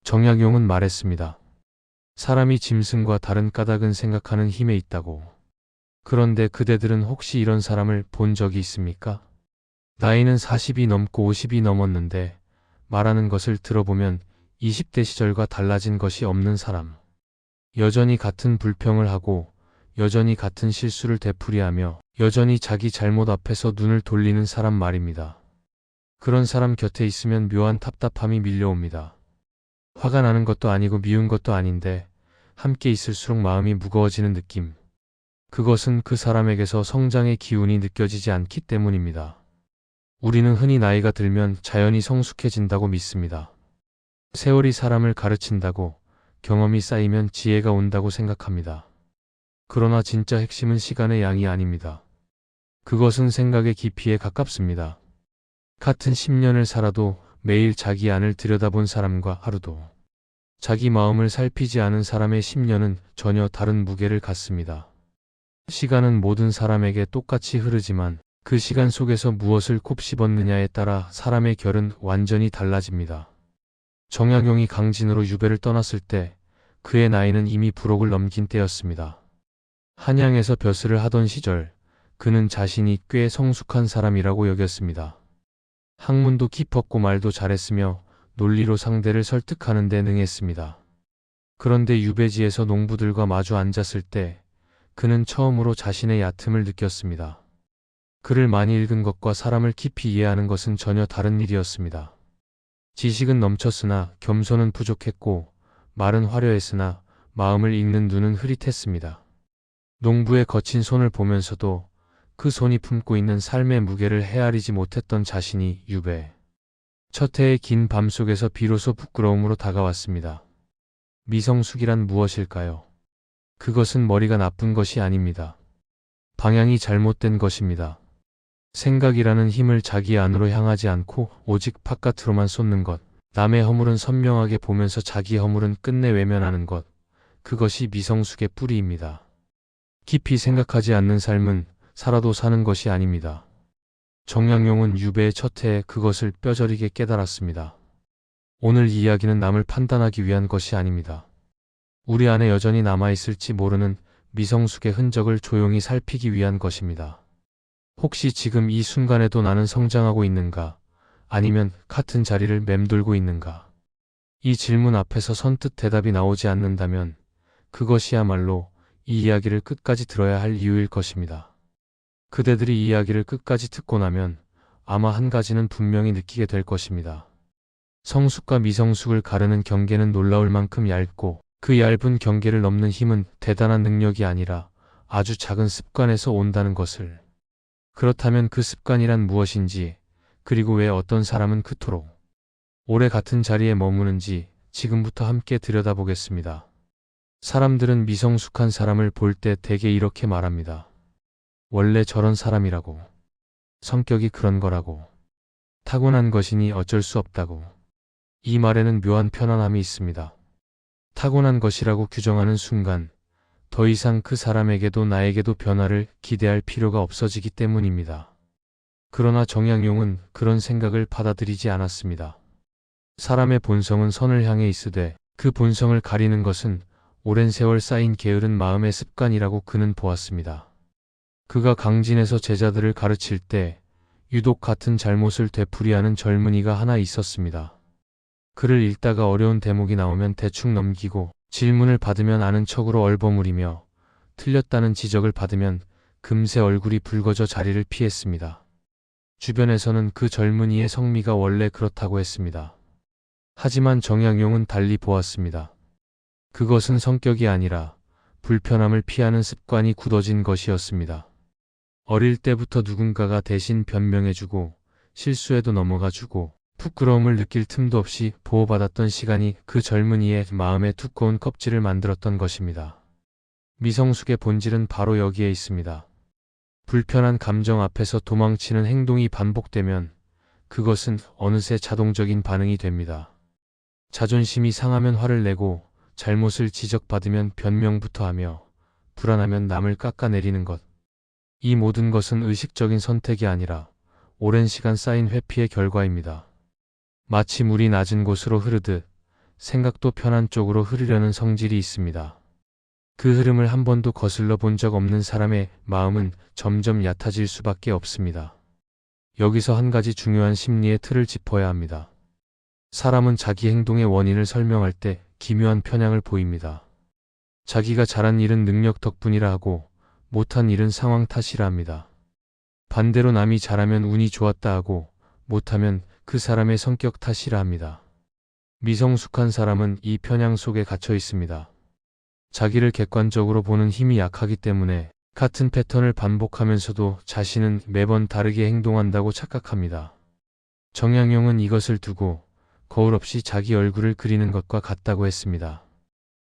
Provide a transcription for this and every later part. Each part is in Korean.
정약용은 말했습니다. 사람이 짐승과 다른 까닭은 생각하는 힘에 있다고. 그런데 그대들은 혹시 이런 사람을 본 적이 있습니까? 나이는 40이 넘고 50이 넘었는데 말하는 것을 들어보면 20대 시절과 달라진 것이 없는 사람. 여전히 같은 불평을 하고 여전히 같은 실수를 되풀이하며 여전히 자기 잘못 앞에서 눈을 돌리는 사람 말입니다. 그런 사람 곁에 있으면 묘한 답답함이 밀려옵니다. 화가 나는 것도 아니고 미운 것도 아닌데 함께 있을수록 마음이 무거워지는 느낌. 그것은 그 사람에게서 성장의 기운이 느껴지지 않기 때문입니다. 우리는 흔히 나이가 들면 자연히 성숙해진다고 믿습니다. 세월이 사람을 가르친다고, 경험이 쌓이면 지혜가 온다고 생각합니다. 그러나 진짜 핵심은 시간의 양이 아닙니다. 그것은 생각의 깊이에 가깝습니다. 같은 10년을 살아도 매일 자기 안을 들여다본 사람과 하루도 자기 마음을 살피지 않은 사람의 10년은 전혀 다른 무게를 갖습니다. 시간은 모든 사람에게 똑같이 흐르지만 그 시간 속에서 무엇을 곱씹었느냐에 따라 사람의 결은 완전히 달라집니다. 정약용이 강진으로 유배를 떠났을 때 그의 나이는 이미 불혹을 넘긴 때였습니다. 한양에서 벼슬을 하던 시절 그는 자신이 꽤 성숙한 사람이라고 여겼습니다. 학문도 깊었고 말도 잘했으며 논리로 상대를 설득하는 데 능했습니다. 그런데 유배지에서 농부들과 마주 앉았을 때 그는 처음으로 자신의 얕음을 느꼈습니다. 글을 많이 읽은 것과 사람을 깊이 이해하는 것은 전혀 다른 일이었습니다. 지식은 넘쳤으나 겸손은 부족했고 말은 화려했으나 마음을 읽는 눈은 흐릿했습니다. 농부의 거친 손을 보면서도 그 손이 품고 있는 삶의 무게를 헤아리지 못했던 자신이 유배 첫 해의 긴 밤 속에서 비로소 부끄러움으로 다가왔습니다. 미성숙이란 무엇일까요? 그것은 머리가 나쁜 것이 아닙니다. 방향이 잘못된 것입니다. 생각이라는 힘을 자기 안으로 향하지 않고 오직 바깥으로만 쏟는 것, 남의 허물은 선명하게 보면서 자기 허물은 끝내 외면하는 것, 그것이 미성숙의 뿌리입니다. 깊이 생각하지 않는 삶은 살아도 사는 것이 아닙니다. 정약용은 유배의 첫 해에 그것을 뼈저리게 깨달았습니다. 오늘 이야기는 남을 판단하기 위한 것이 아닙니다. 우리 안에 여전히 남아있을지 모르는 미성숙의 흔적을 조용히 살피기 위한 것입니다. 혹시 지금 이 순간에도 나는 성장하고 있는가? 아니면 같은 자리를 맴돌고 있는가? 이 질문 앞에서 선뜻 대답이 나오지 않는다면 그것이야말로 이 이야기를 끝까지 들어야 할 이유일 것입니다. 그대들이 이 이야기를 끝까지 듣고 나면 아마 한 가지는 분명히 느끼게 될 것입니다. 성숙과 미성숙을 가르는 경계는 놀라울 만큼 얇고 그 얇은 경계를 넘는 힘은 대단한 능력이 아니라 아주 작은 습관에서 온다는 것을. 그렇다면 그 습관이란 무엇인지, 그리고 왜 어떤 사람은 그토록 오래 같은 자리에 머무는지 지금부터 함께 들여다보겠습니다. 사람들은 미성숙한 사람을 볼 때 대개 이렇게 말합니다. 원래 저런 사람이라고. 성격이 그런 거라고. 타고난 것이니 어쩔 수 없다고. 이 말에는 묘한 편안함이 있습니다. 타고난 것이라고 규정하는 순간 더 이상 그 사람에게도 나에게도 변화를 기대할 필요가 없어지기 때문입니다. 그러나 정약용은 그런 생각을 받아들이지 않았습니다. 사람의 본성은 선을 향해 있으되 그 본성을 가리는 것은 오랜 세월 쌓인 게으른 마음의 습관이라고 그는 보았습니다. 그가 강진에서 제자들을 가르칠 때 유독 같은 잘못을 되풀이하는 젊은이가 하나 있었습니다. 글을 읽다가 어려운 대목이 나오면 대충 넘기고 질문을 받으면 아는 척으로 얼버무리며 틀렸다는 지적을 받으면 금세 얼굴이 붉어져 자리를 피했습니다. 주변에서는 그 젊은이의 성미가 원래 그렇다고 했습니다. 하지만 정약용은 달리 보았습니다. 그것은 성격이 아니라 불편함을 피하는 습관이 굳어진 것이었습니다. 어릴 때부터 누군가가 대신 변명해주고 실수에도 넘어가주고 부끄러움을 느낄 틈도 없이 보호받았던 시간이 그 젊은이의 마음에 두꺼운 껍질을 만들었던 것입니다. 미성숙의 본질은 바로 여기에 있습니다. 불편한 감정 앞에서 도망치는 행동이 반복되면 그것은 어느새 자동적인 반응이 됩니다. 자존심이 상하면 화를 내고 잘못을 지적받으면 변명부터 하며 불안하면 남을 깎아내리는 것. 이 모든 것은 의식적인 선택이 아니라 오랜 시간 쌓인 회피의 결과입니다. 마치 물이 낮은 곳으로 흐르듯 생각도 편한 쪽으로 흐르려는 성질이 있습니다. 그 흐름을 한 번도 거슬러 본 적 없는 사람의 마음은 점점 얕아질 수밖에 없습니다. 여기서 한 가지 중요한 심리의 틀을 짚어야 합니다. 사람은 자기 행동의 원인을 설명할 때 기묘한 편향을 보입니다. 자기가 잘한 일은 능력 덕분이라 하고 못한 일은 상황 탓이라 합니다. 반대로 남이 잘하면 운이 좋았다 하고 못하면 그 사람의 성격 탓이라 합니다. 미성숙한 사람은 이 편향 속에 갇혀 있습니다. 자기를 객관적으로 보는 힘이 약하기 때문에 같은 패턴을 반복하면서도 자신은 매번 다르게 행동한다고 착각합니다. 정약용은 이것을 두고 거울 없이 자기 얼굴을 그리는 것과 같다고 했습니다.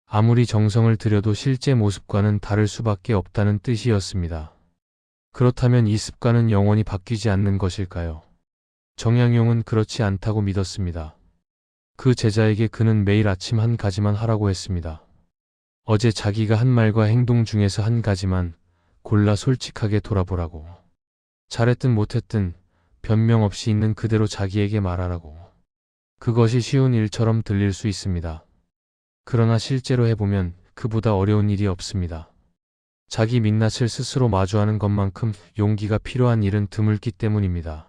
아무리 정성을 들여도 실제 모습과는 다를 수밖에 없다는 뜻이었습니다. 그렇다면 이 습관은 영원히 바뀌지 않는 것일까요? 정약용은 그렇지 않다고 믿었습니다. 그 제자에게 그는 매일 아침 한 가지만 하라고 했습니다. 어제 자기가 한 말과 행동 중에서 한 가지만 골라 솔직하게 돌아보라고. 잘했든 못했든 변명 없이 있는 그대로 자기에게 말하라고. 그것이 쉬운 일처럼 들릴 수 있습니다. 그러나 실제로 해보면 그보다 어려운 일이 없습니다. 자기 민낯을 스스로 마주하는 것만큼 용기가 필요한 일은 드물기 때문입니다.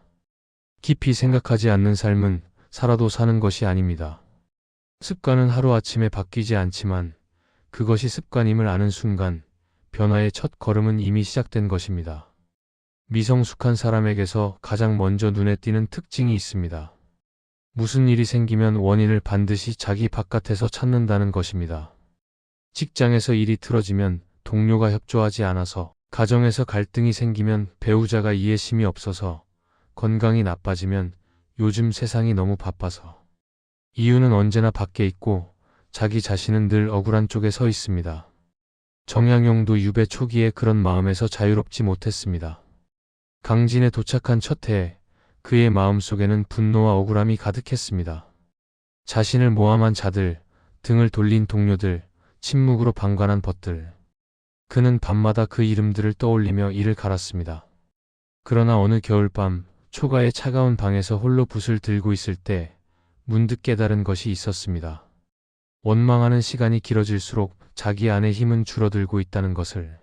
깊이 생각하지 않는 삶은 살아도 사는 것이 아닙니다. 습관은 하루아침에 바뀌지 않지만 그것이 습관임을 아는 순간 변화의 첫 걸음은 이미 시작된 것입니다. 미성숙한 사람에게서 가장 먼저 눈에 띄는 특징이 있습니다. 무슨 일이 생기면 원인을 반드시 자기 바깥에서 찾는다는 것입니다. 직장에서 일이 틀어지면 동료가 협조하지 않아서, 가정에서 갈등이 생기면 배우자가 이해심이 없어서, 건강이 나빠지면 요즘 세상이 너무 바빠서. 이유는 언제나 밖에 있고 자기 자신은 늘 억울한 쪽에 서 있습니다. 정약용도 유배 초기에 그런 마음에서 자유롭지 못했습니다. 강진에 도착한 첫 해에 그의 마음속에는 분노와 억울함이 가득했습니다. 자신을 모함한 자들, 등을 돌린 동료들, 침묵으로 방관한 벗들. 그는 밤마다 그 이름들을 떠올리며 이를 갈았습니다. 그러나 어느 겨울밤 초가의 차가운 방에서 홀로 붓을 들고 있을 때 문득 깨달은 것이 있었습니다. 원망하는 시간이 길어질수록 자기 안의 힘은 줄어들고 있다는 것을.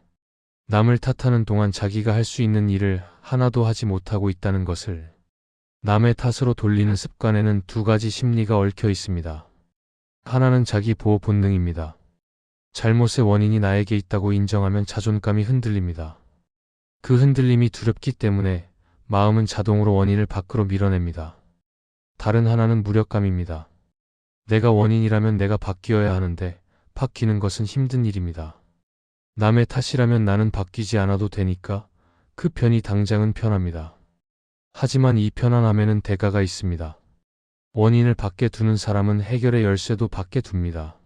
남을 탓하는 동안 자기가 할 수 있는 일을 하나도 하지 못하고 있다는 것을. 남의 탓으로 돌리는 습관에는 두 가지 심리가 얽혀 있습니다. 하나는 자기 보호 본능입니다. 잘못의 원인이 나에게 있다고 인정하면 자존감이 흔들립니다. 그 흔들림이 두렵기 때문에 마음은 자동으로 원인을 밖으로 밀어냅니다. 다른 하나는 무력감입니다. 내가 원인이라면 내가 바뀌어야 하는데 바뀌는 것은 힘든 일입니다. 남의 탓이라면 나는 바뀌지 않아도 되니까 그 편이 당장은 편합니다. 하지만 이 편안함에는 대가가 있습니다. 원인을 밖에 두는 사람은 해결의 열쇠도 밖에 둡니다.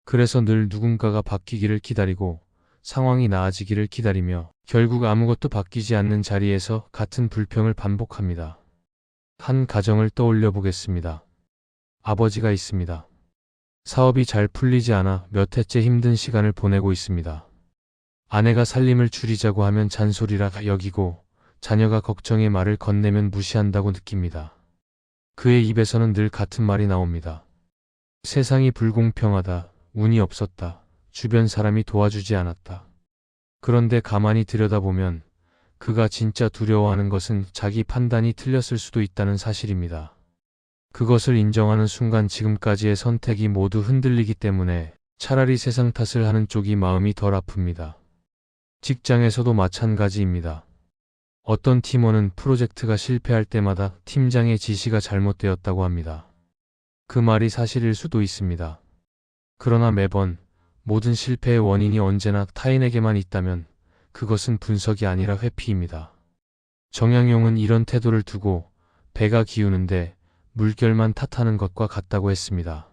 그래서 늘 누군가가 바뀌기를 기다리고 상황이 나아지기를 기다리며 결국 아무것도 바뀌지 않는 자리에서 같은 불평을 반복합니다. 한 가정을 떠올려 보겠습니다. 아버지가 있습니다. 사업이 잘 풀리지 않아 몇 해째 힘든 시간을 보내고 있습니다. 아내가 살림을 줄이자고 하면 잔소리라 여기고 자녀가 걱정의 말을 건네면 무시한다고 느낍니다. 그의 입에서는 늘 같은 말이 나옵니다. 세상이 불공평하다, 운이 없었다, 주변 사람이 도와주지 않았다. 그런데 가만히 들여다보면 그가 진짜 두려워하는 것은 자기 판단이 틀렸을 수도 있다는 사실입니다. 그것을 인정하는 순간 지금까지의 선택이 모두 흔들리기 때문에 차라리 세상 탓을 하는 쪽이 마음이 덜 아픕니다. 직장에서도 마찬가지입니다. 어떤 팀원은 프로젝트가 실패할 때마다 팀장의 지시가 잘못되었다고 합니다. 그 말이 사실일 수도 있습니다. 그러나 매번 모든 실패의 원인이 언제나 타인에게만 있다면 그것은 분석이 아니라 회피입니다. 정약용은 이런 태도를 두고 배가 기우는데 물결만 탓하는 것과 같다고 했습니다.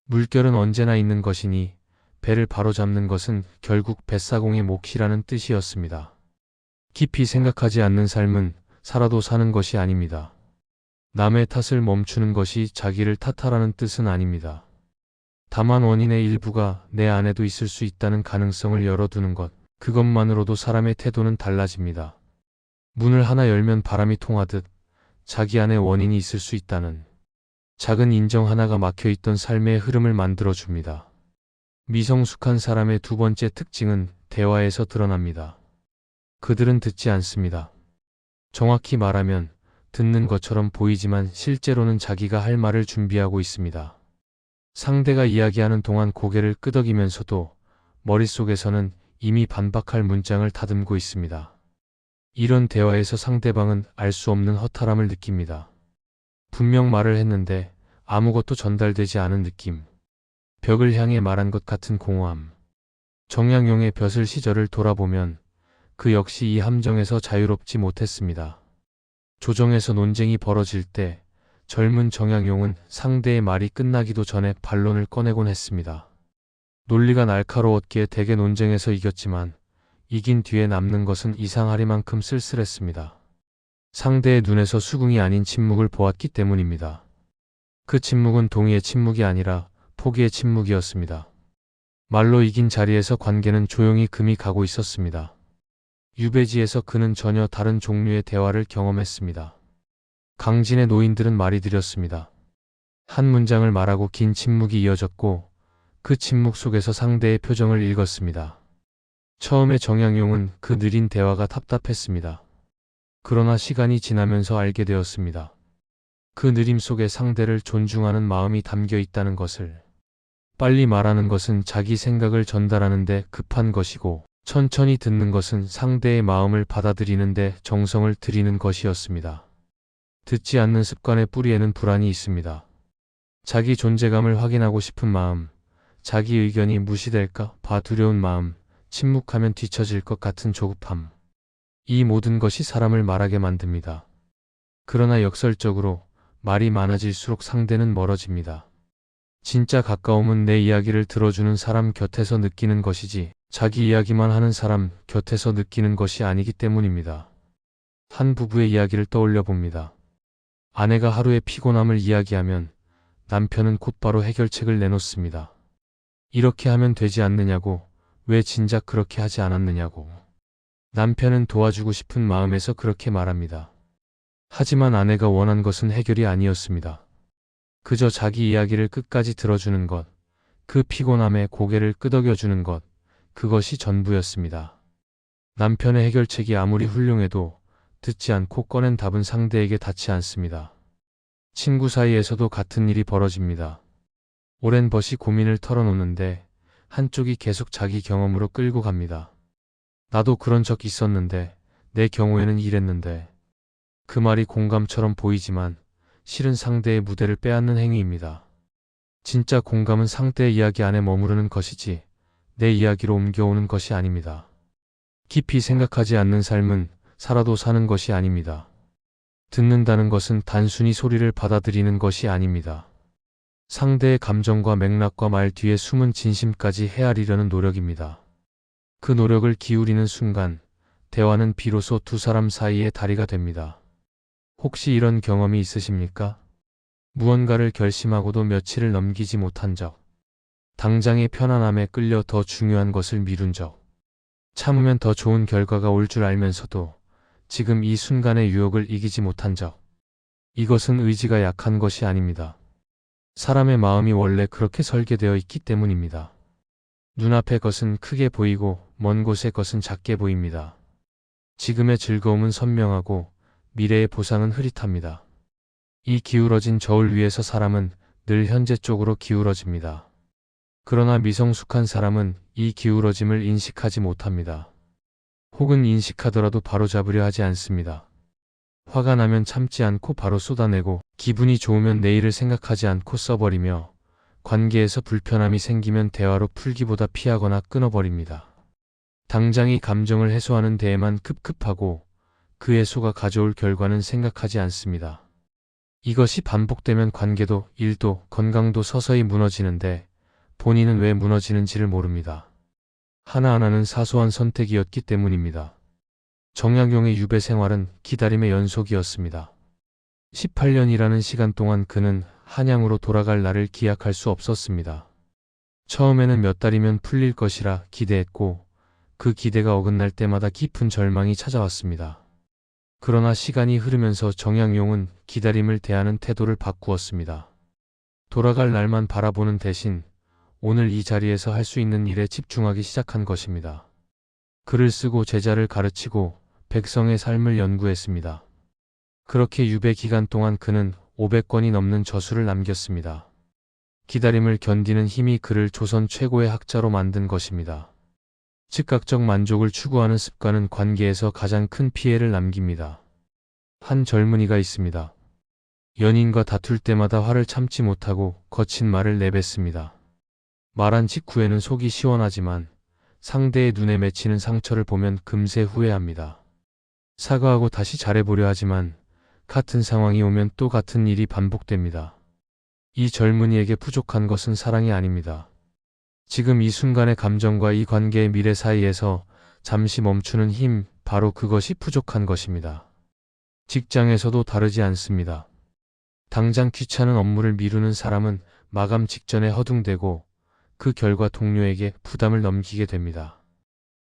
물결은 언제나 있는 것이니 배를 바로잡는 것은 결국 뱃사공의 몫이라는 뜻이었습니다. 깊이 생각하지 않는 삶은 살아도 사는 것이 아닙니다. 남의 탓을 멈추는 것이 자기를 탓하라는 뜻은 아닙니다. 다만 원인의 일부가 내 안에도 있을 수 있다는 가능성을 열어두는 것, 그것만으로도 사람의 태도는 달라집니다. 문을 하나 열면 바람이 통하듯 자기 안에 원인이 있을 수 있다는 작은 인정 하나가 막혀있던 삶의 흐름을 만들어줍니다. 미성숙한 사람의 두 번째 특징은 대화에서 드러납니다. 그들은 듣지 않습니다. 정확히 말하면 듣는 것처럼 보이지만 실제로는 자기가 할 말을 준비하고 있습니다. 상대가 이야기하는 동안 고개를 끄덕이면서도 머릿속에서는 이미 반박할 문장을 다듬고 있습니다. 이런 대화에서 상대방은 알 수 없는 허탈함을 느낍니다. 분명 말을 했는데 아무것도 전달되지 않은 느낌. 벽을 향해 말한 것 같은 공허함. 정약용의 벼슬 시절을 돌아보면 그 역시 이 함정에서 자유롭지 못했습니다. 조정에서 논쟁이 벌어질 때 젊은 정약용은 상대의 말이 끝나기도 전에 반론을 꺼내곤 했습니다. 논리가 날카로웠기에 대개 논쟁에서 이겼지만 이긴 뒤에 남는 것은 이상하리만큼 쓸쓸했습니다. 상대의 눈에서 수긍이 아닌 침묵을 보았기 때문입니다. 그 침묵은 동의의 침묵이 아니라 포기의 침묵이었습니다. 말로 이긴 자리에서 관계는 조용히 금이 가고 있었습니다. 유배지에서 그는 전혀 다른 종류의 대화를 경험했습니다. 강진의 노인들은 말이 느렸습니다. 한 문장을 말하고 긴 침묵이 이어졌고 그 침묵 속에서 상대의 표정을 읽었습니다. 처음에 정약용은 그 느린 대화가 답답했습니다. 그러나 시간이 지나면서 알게 되었습니다. 그 느림 속에 상대를 존중하는 마음이 담겨 있다는 것을. 빨리 말하는 것은 자기 생각을 전달하는 데 급한 것이고 천천히 듣는 것은 상대의 마음을 받아들이는 데 정성을 들이는 것이었습니다. 듣지 않는 습관의 뿌리에는 불안이 있습니다. 자기 존재감을 확인하고 싶은 마음, 자기 의견이 무시될까 봐 두려운 마음, 침묵하면 뒤처질 것 같은 조급함. 이 모든 것이 사람을 말하게 만듭니다. 그러나 역설적으로 말이 많아질수록 상대는 멀어집니다. 진짜 가까움은 내 이야기를 들어주는 사람 곁에서 느끼는 것이지 자기 이야기만 하는 사람 곁에서 느끼는 것이 아니기 때문입니다. 한 부부의 이야기를 떠올려 봅니다. 아내가 하루의 피곤함을 이야기하면 남편은 곧바로 해결책을 내놓습니다. 이렇게 하면 되지 않느냐고, 왜 진작 그렇게 하지 않았느냐고. 남편은 도와주고 싶은 마음에서 그렇게 말합니다. 하지만 아내가 원한 것은 해결이 아니었습니다. 그저 자기 이야기를 끝까지 들어주는 것, 그 피곤함에 고개를 끄덕여주는 것, 그것이 전부였습니다. 남편의 해결책이 아무리 훌륭해도 듣지 않고 꺼낸 답은 상대에게 닿지 않습니다. 친구 사이에서도 같은 일이 벌어집니다. 오랜 벗이 고민을 털어놓는데 한쪽이 계속 자기 경험으로 끌고 갑니다. 나도 그런 적 있었는데, 내 경우에는 이랬는데. 그 말이 공감처럼 보이지만 실은 상대의 무대를 빼앗는 행위입니다. 진짜 공감은 상대의 이야기 안에 머무르는 것이지 내 이야기로 옮겨오는 것이 아닙니다. 깊이 생각하지 않는 삶은 살아도 사는 것이 아닙니다. 듣는다는 것은 단순히 소리를 받아들이는 것이 아닙니다. 상대의 감정과 맥락과 말 뒤에 숨은 진심까지 헤아리려는 노력입니다. 그 노력을 기울이는 순간 대화는 비로소 두 사람 사이의 다리가 됩니다. 혹시 이런 경험이 있으십니까? 무언가를 결심하고도 며칠을 넘기지 못한 적, 당장의 편안함에 끌려 더 중요한 것을 미룬 적, 참으면 더 좋은 결과가 올 줄 알면서도 지금 이 순간의 유혹을 이기지 못한 적. 이것은 의지가 약한 것이 아닙니다. 사람의 마음이 원래 그렇게 설계되어 있기 때문입니다. 눈앞의 것은 크게 보이고 먼 곳의 것은 작게 보입니다. 지금의 즐거움은 선명하고 미래의 보상은 흐릿합니다. 이 기울어진 저울 위에서 사람은 늘 현재 쪽으로 기울어집니다. 그러나 미성숙한 사람은 이 기울어짐을 인식하지 못합니다. 혹은 인식하더라도 바로잡으려 하지 않습니다. 화가 나면 참지 않고 바로 쏟아내고 기분이 좋으면 내일을 생각하지 않고 써버리며 관계에서 불편함이 생기면 대화로 풀기보다 피하거나 끊어버립니다. 당장 이 감정을 해소하는 데에만 급급하고 그 해소가 가져올 결과는 생각하지 않습니다. 이것이 반복되면 관계도 일도 건강도 서서히 무너지는데 본인은 왜 무너지는지를 모릅니다. 하나하나는 사소한 선택이었기 때문입니다. 정약용의 유배 생활은 기다림의 연속이었습니다. 18년이라는 시간 동안 그는 한양으로 돌아갈 날을 기약할 수 없었습니다. 처음에는 몇 달이면 풀릴 것이라 기대했고 그 기대가 어긋날 때마다 깊은 절망이 찾아왔습니다. 그러나 시간이 흐르면서 정약용은 기다림을 대하는 태도를 바꾸었습니다. 돌아갈 날만 바라보는 대신 오늘 이 자리에서 할 수 있는 일에 집중하기 시작한 것입니다. 글을 쓰고 제자를 가르치고 백성의 삶을 연구했습니다. 그렇게 유배 기간 동안 그는 500권이 넘는 저술을 남겼습니다. 기다림을 견디는 힘이 그를 조선 최고의 학자로 만든 것입니다. 즉각적 만족을 추구하는 습관은 관계에서 가장 큰 피해를 남깁니다. 한 젊은이가 있습니다. 연인과 다툴 때마다 화를 참지 못하고 거친 말을 내뱉습니다. 말한 직후에는 속이 시원하지만 상대의 눈에 맺히는 상처를 보면 금세 후회합니다. 사과하고 다시 잘해보려 하지만 같은 상황이 오면 또 같은 일이 반복됩니다. 이 젊은이에게 부족한 것은 사랑이 아닙니다. 지금 이 순간의 감정과 이 관계의 미래 사이에서 잠시 멈추는 힘, 바로 그것이 부족한 것입니다. 직장에서도 다르지 않습니다. 당장 귀찮은 업무를 미루는 사람은 마감 직전에 허둥대고 그 결과 동료에게 부담을 넘기게 됩니다.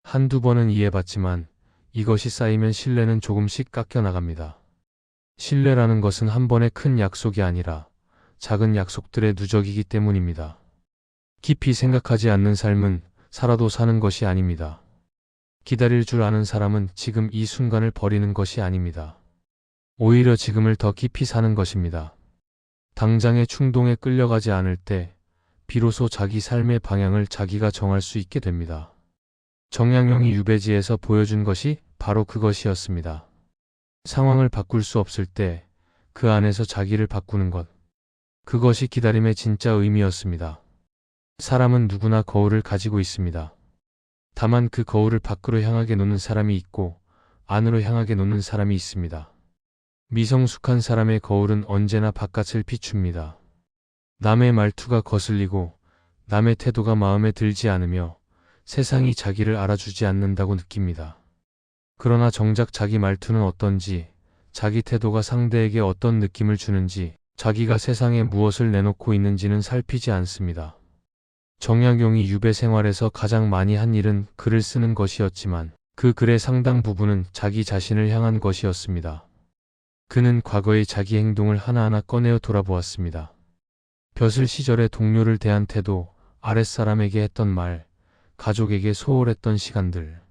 한두 번은 이해받지만 이것이 쌓이면 신뢰는 조금씩 깎여 나갑니다. 신뢰라는 것은 한 번의 큰 약속이 아니라 작은 약속들의 누적이기 때문입니다. 깊이 생각하지 않는 삶은 살아도 사는 것이 아닙니다. 기다릴 줄 아는 사람은 지금 이 순간을 버리는 것이 아닙니다. 오히려 지금을 더 깊이 사는 것입니다. 당장의 충동에 끌려가지 않을 때 비로소 자기 삶의 방향을 자기가 정할 수 있게 됩니다. 정약용이 유배지에서 보여준 것이 바로 그것이었습니다. 상황을 바꿀 수 없을 때 그 안에서 자기를 바꾸는 것. 그것이 기다림의 진짜 의미였습니다. 사람은 누구나 거울을 가지고 있습니다. 다만 그 거울을 밖으로 향하게 놓는 사람이 있고 안으로 향하게 놓는 사람이 있습니다. 미성숙한 사람의 거울은 언제나 바깥을 비춥니다. 남의 말투가 거슬리고 남의 태도가 마음에 들지 않으며 세상이 자기를 알아주지 않는다고 느낍니다. 그러나 정작 자기 말투는 어떤지, 자기 태도가 상대에게 어떤 느낌을 주는지, 자기가 세상에 무엇을 내놓고 있는지는 살피지 않습니다. 정약용이 유배 생활에서 가장 많이 한 일은 글을 쓰는 것이었지만 그 글의 상당 부분은 자기 자신을 향한 것이었습니다. 그는 과거의 자기 행동을 하나하나 꺼내어 돌아보았습니다. 벼슬 시절의 동료를 대한 태도, 아랫사람에게 했던 말, 가족에게 소홀했던 시간들.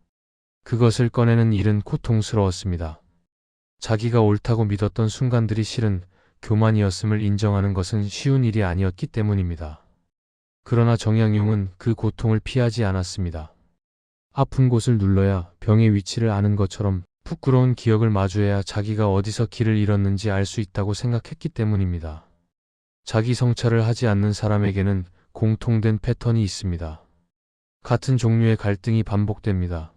그것을 꺼내는 일은 고통스러웠습니다. 자기가 옳다고 믿었던 순간들이 실은 교만이었음을 인정하는 것은 쉬운 일이 아니었기 때문입니다. 그러나 정약용은 그 고통을 피하지 않았습니다. 아픈 곳을 눌러야 병의 위치를 아는 것처럼 부끄러운 기억을 마주해야 자기가 어디서 길을 잃었는지 알 수 있다고 생각했기 때문입니다. 자기 성찰을 하지 않는 사람에게는 공통된 패턴이 있습니다. 같은 종류의 갈등이 반복됩니다.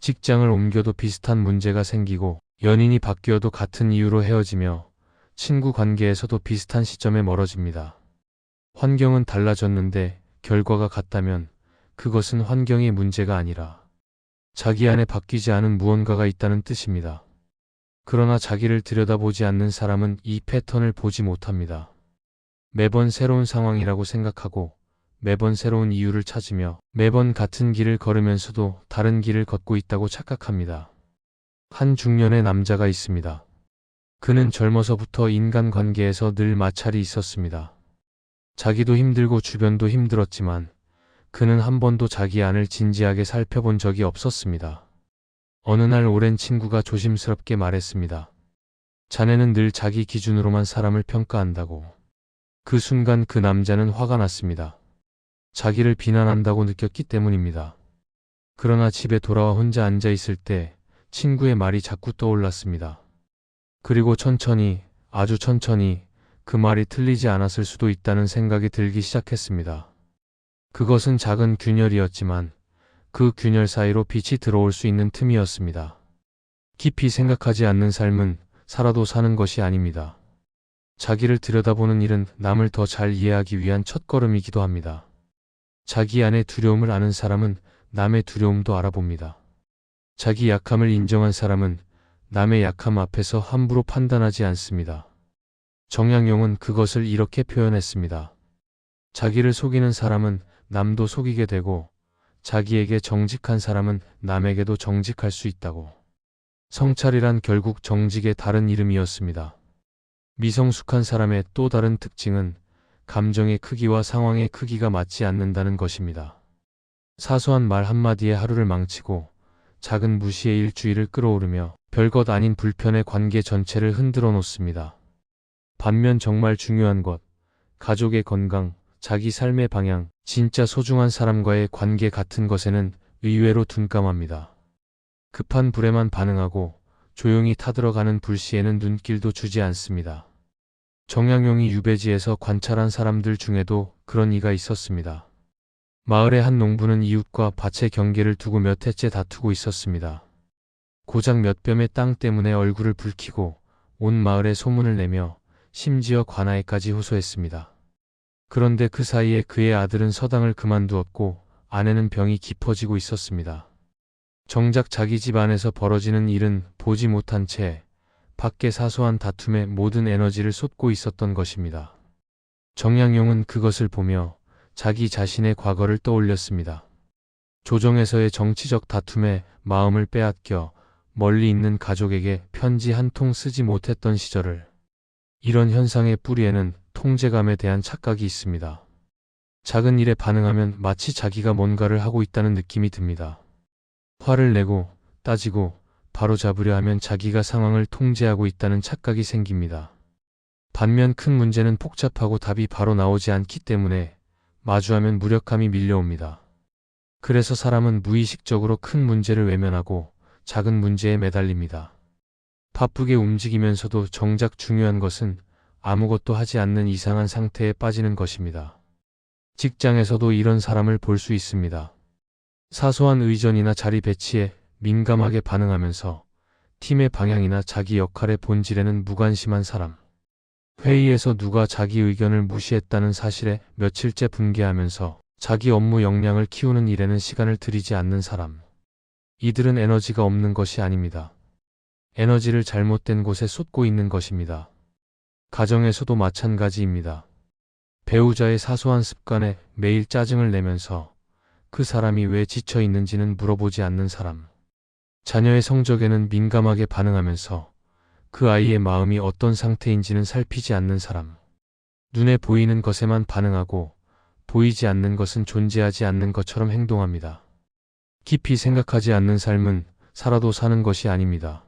직장을 옮겨도 비슷한 문제가 생기고 연인이 바뀌어도 같은 이유로 헤어지며 친구 관계에서도 비슷한 시점에 멀어집니다. 환경은 달라졌는데 결과가 같다면 그것은 환경의 문제가 아니라 자기 안에 바뀌지 않은 무언가가 있다는 뜻입니다. 그러나 자기를 들여다보지 않는 사람은 이 패턴을 보지 못합니다. 매번 새로운 상황이라고 생각하고 매번 새로운 이유를 찾으며 매번 같은 길을 걸으면서도 다른 길을 걷고 있다고 착각합니다. 한 중년의 남자가 있습니다. 그는 젊어서부터 인간관계에서 늘 마찰이 있었습니다. 자기도 힘들고 주변도 힘들었지만 그는 한 번도 자기 안을 진지하게 살펴본 적이 없었습니다. 어느 날 오랜 친구가 조심스럽게 말했습니다. 자네는 늘 자기 기준으로만 사람을 평가한다고. 그 순간 그 남자는 화가 났습니다. 자기를 비난한다고 느꼈기 때문입니다. 그러나 집에 돌아와 혼자 앉아 있을 때 친구의 말이 자꾸 떠올랐습니다. 그리고 천천히, 아주 천천히 그 말이 틀리지 않았을 수도 있다는 생각이 들기 시작했습니다. 그것은 작은 균열이었지만 그 균열 사이로 빛이 들어올 수 있는 틈이었습니다. 깊이 생각하지 않는 삶은 살아도 사는 것이 아닙니다. 자기를 들여다보는 일은 남을 더 잘 이해하기 위한 첫걸음이기도 합니다. 자기 안의 두려움을 아는 사람은 남의 두려움도 알아봅니다. 자기 약함을 인정한 사람은 남의 약함 앞에서 함부로 판단하지 않습니다. 정약용은 그것을 이렇게 표현했습니다. 자기를 속이는 사람은 남도 속이게 되고 자기에게 정직한 사람은 남에게도 정직할 수 있다고. 성찰이란 결국 정직의 다른 이름이었습니다. 미성숙한 사람의 또 다른 특징은 감정의 크기와 상황의 크기가 맞지 않는다는 것입니다. 사소한 말 한마디에 하루를 망치고 작은 무시에 일주일을 끌어오르며 별것 아닌 불편의 관계 전체를 흔들어 놓습니다. 반면 정말 중요한 것, 가족의 건강, 자기 삶의 방향, 진짜 소중한 사람과의 관계 같은 것에는 의외로 둔감합니다. 급한 불에만 반응하고 조용히 타들어가는 불씨에는 눈길도 주지 않습니다. 정약용이 유배지에서 관찰한 사람들 중에도 그런 이가 있었습니다. 마을의 한 농부는 이웃과 밭의 경계를 두고 몇 해째 다투고 있었습니다. 고작 몇 뼘의 땅 때문에 얼굴을 붉히고 온 마을에 소문을 내며 심지어 관아에까지 호소했습니다. 그런데 그 사이에 그의 아들은 서당을 그만두었고 아내는 병이 깊어지고 있었습니다. 정작 자기 집 안에서 벌어지는 일은 보지 못한 채 밖의 사소한 다툼에 모든 에너지를 쏟고 있었던 것입니다. 정약용은 그것을 보며 자기 자신의 과거를 떠올렸습니다. 조정에서의 정치적 다툼에 마음을 빼앗겨 멀리 있는 가족에게 편지 한 통 쓰지 못했던 시절을. 이런 현상의 뿌리에는 통제감에 대한 착각이 있습니다. 작은 일에 반응하면 마치 자기가 뭔가를 하고 있다는 느낌이 듭니다. 화를 내고 따지고 바로잡으려 하면 자기가 상황을 통제하고 있다는 착각이 생깁니다. 반면 큰 문제는 복잡하고 답이 바로 나오지 않기 때문에 마주하면 무력감이 밀려옵니다. 그래서 사람은 무의식적으로 큰 문제를 외면하고 작은 문제에 매달립니다. 바쁘게 움직이면서도 정작 중요한 것은 아무것도 하지 않는 이상한 상태에 빠지는 것입니다. 직장에서도 이런 사람을 볼 수 있습니다. 사소한 의전이나 자리 배치에 민감하게 반응하면서 팀의 방향이나 자기 역할의 본질에는 무관심한 사람. 회의에서 누가 자기 의견을 무시했다는 사실에 며칠째 분개하면서 자기 업무 역량을 키우는 일에는 시간을 들이지 않는 사람. 이들은 에너지가 없는 것이 아닙니다. 에너지를 잘못된 곳에 쏟고 있는 것입니다. 가정에서도 마찬가지입니다. 배우자의 사소한 습관에 매일 짜증을 내면서 그 사람이 왜 지쳐 있는지는 물어보지 않는 사람. 자녀의 성적에는 민감하게 반응하면서 그 아이의 마음이 어떤 상태인지는 살피지 않는 사람. 눈에 보이는 것에만 반응하고 보이지 않는 것은 존재하지 않는 것처럼 행동합니다. 깊이 생각하지 않는 삶은 살아도 사는 것이 아닙니다.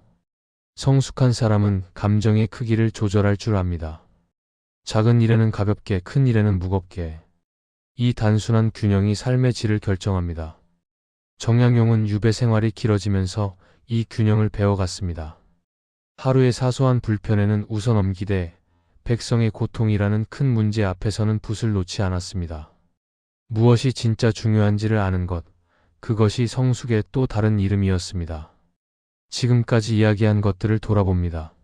성숙한 사람은 감정의 크기를 조절할 줄 압니다. 작은 일에는 가볍게, 큰 일에는 무겁게. 이 단순한 균형이 삶의 질을 결정합니다. 정약용은 유배 생활이 길어지면서 이 균형을 배워갔습니다. 하루의 사소한 불편에는 웃어 넘기되 백성의 고통이라는 큰 문제 앞에서는 붓을 놓지 않았습니다. 무엇이 진짜 중요한지를 아는 것, 그것이 성숙의 또 다른 이름이었습니다. 지금까지 이야기한 것들을 돌아봅니다.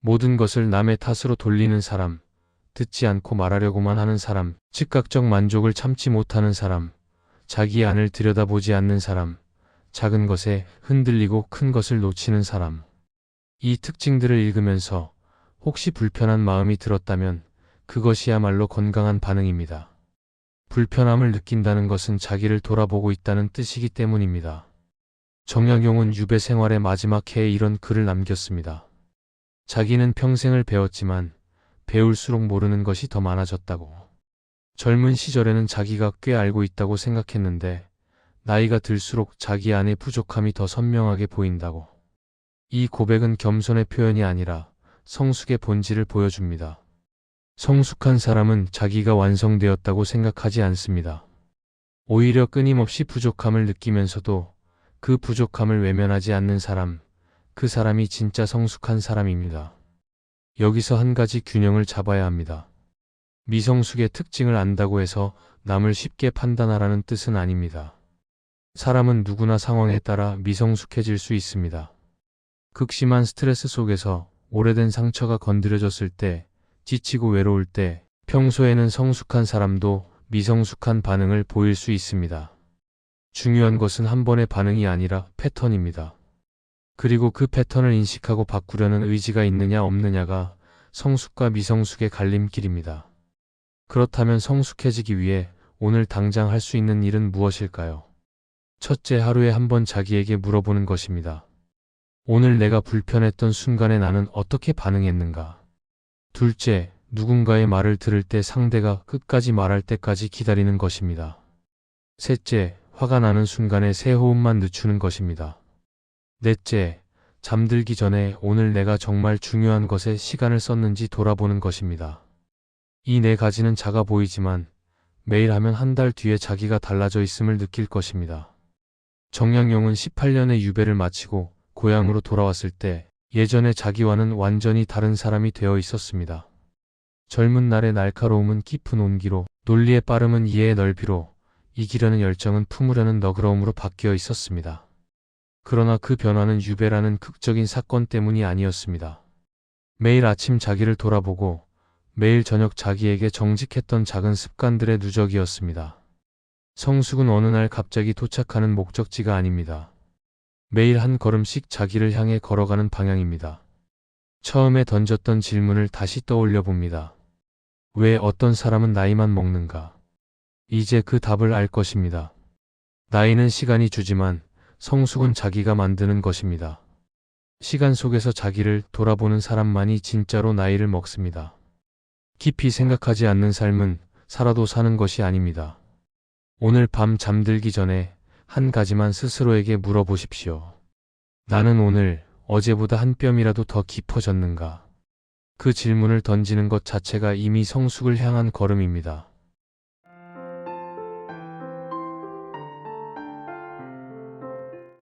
모든 것을 남의 탓으로 돌리는 사람, 듣지 않고 말하려고만 하는 사람, 즉각적 만족을 참지 못하는 사람, 자기 안을 들여다보지 않는 사람, 작은 것에 흔들리고 큰 것을 놓치는 사람. 이 특징들을 읽으면서 혹시 불편한 마음이 들었다면 그것이야말로 건강한 반응입니다. 불편함을 느낀다는 것은 자기를 돌아보고 있다는 뜻이기 때문입니다. 정약용은 유배 생활의 마지막 해에 이런 글을 남겼습니다. 자기는 평생을 배웠지만 배울수록 모르는 것이 더 많아졌다고. 젊은 시절에는 자기가 꽤 알고 있다고 생각했는데 나이가 들수록 자기 안의 부족함이 더 선명하게 보인다고. 이 고백은 겸손의 표현이 아니라 성숙의 본질을 보여줍니다. 성숙한 사람은 자기가 완성되었다고 생각하지 않습니다. 오히려 끊임없이 부족함을 느끼면서도 그 부족함을 외면하지 않는 사람, 그 사람이 진짜 성숙한 사람입니다. 여기서 한 가지 균형을 잡아야 합니다. 미성숙의 특징을 안다고 해서 남을 쉽게 판단하라는 뜻은 아닙니다. 사람은 누구나 상황에 따라 미성숙해질 수 있습니다. 극심한 스트레스 속에서 오래된 상처가 건드려졌을 때, 지치고 외로울 때, 평소에는 성숙한 사람도 미성숙한 반응을 보일 수 있습니다. 중요한 것은 한 번의 반응이 아니라 패턴입니다. 그리고 그 패턴을 인식하고 바꾸려는 의지가 있느냐 없느냐가 성숙과 미성숙의 갈림길입니다. 그렇다면 성숙해지기 위해 오늘 당장 할 수 있는 일은 무엇일까요? 첫째, 하루에 한 번 자기에게 물어보는 것입니다. 오늘 내가 불편했던 순간에 나는 어떻게 반응했는가? 둘째, 누군가의 말을 들을 때 상대가 끝까지 말할 때까지 기다리는 것입니다. 셋째, 화가 나는 순간에 새 호흡만 늦추는 것입니다. 넷째, 잠들기 전에 오늘 내가 정말 중요한 것에 시간을 썼는지 돌아보는 것입니다. 이 네 가지는 작아 보이지만 매일 하면 한 달 뒤에 자기가 달라져 있음을 느낄 것입니다. 정약용은 18년의 유배를 마치고 고향으로 돌아왔을 때 예전의 자기와는 완전히 다른 사람이 되어 있었습니다. 젊은 날의 날카로움은 깊은 온기로, 논리의 빠름은 이해의 넓이로, 이기려는 열정은 품으려는 너그러움으로 바뀌어 있었습니다. 그러나 그 변화는 유배라는 극적인 사건 때문이 아니었습니다. 매일 아침 자기를 돌아보고 매일 저녁 자기에게 정직했던 작은 습관들의 누적이었습니다. 성숙은 어느 날 갑자기 도착하는 목적지가 아닙니다. 매일 한 걸음씩 자기를 향해 걸어가는 방향입니다. 처음에 던졌던 질문을 다시 떠올려 봅니다. 왜 어떤 사람은 나이만 먹는가? 이제 그 답을 알 것입니다. 나이는 시간이 주지만 성숙은 자기가 만드는 것입니다. 시간 속에서 자기를 돌아보는 사람만이 진짜로 나이를 먹습니다. 깊이 생각하지 않는 삶은 살아도 사는 것이 아닙니다. 오늘 밤 잠들기 전에 한 가지만 스스로에게 물어보십시오. 나는 오늘 어제보다 한 뼘이라도 더 깊어졌는가? 그 질문을 던지는 것 자체가 이미 성숙을 향한 걸음입니다.